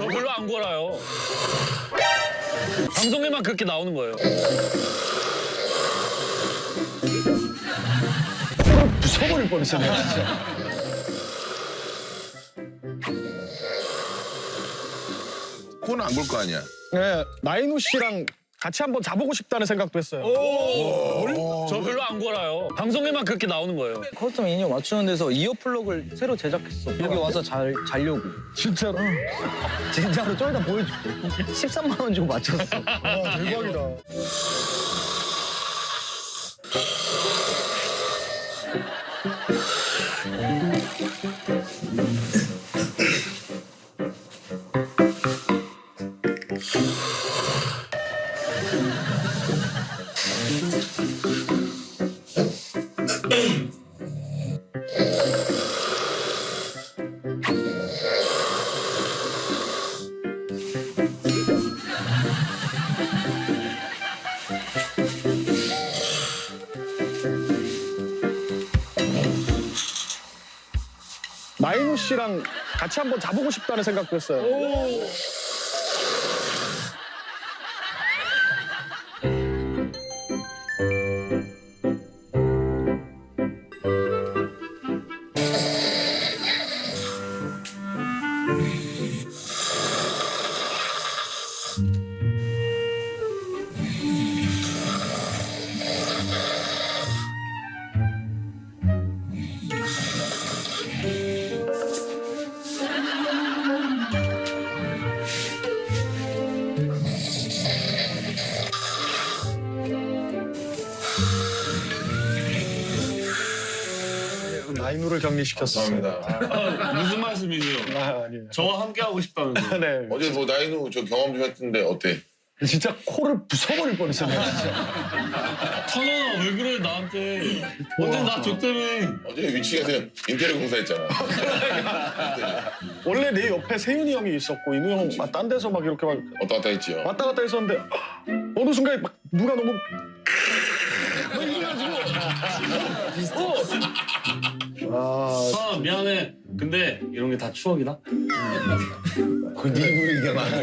저 별로 안 골아요. 방송에만 그렇게 나오는 거예요. 부숴버릴 뻔했어 내가 진짜. 코는 안 볼 거 아니야. 네, 나인우 씨랑 같이 한번 자보고 싶다는 생각도 했어요. 저 별로 안 골아요. 방송에만 그렇게 나오는 거예요. 커스텀 인형 맞추는 데서 이어플러그를 새로 제작했어. 여기 와서 자려고. 진짜로? 진짜로 좀 이따 보여줄게. 13만 원 주고 맞췄어. 와 대박이다. 나인우 씨랑 같이 한번 자보고 싶다는 생각도 했어요. 나인우를 격리시켰어요. 감사합니다. 무슨 말씀이세요? 아니에요. 저와 함께 하고 싶다면서. 네. 어제 뭐 나인우 저 경험 좀 했던데 어때? 진짜 코를 부숴버릴 뻔했어 내가 진짜. 천원아 왜 그래 나한테. 언제 나 줬다며. 어제 위치가 그냥 인테리어 공사했잖아. 원래 내 옆에 세윤이 형이 있었고 인우 형 막 딴 데서 막 이렇게 막 왔다 갔다 했지요. 왔다 갔다 했었는데 어느 순간에 막 누가 너무 막 이래가지고 아 아 미안해. 근데 이런 게 다 추억이다. 네 분위기가 많아.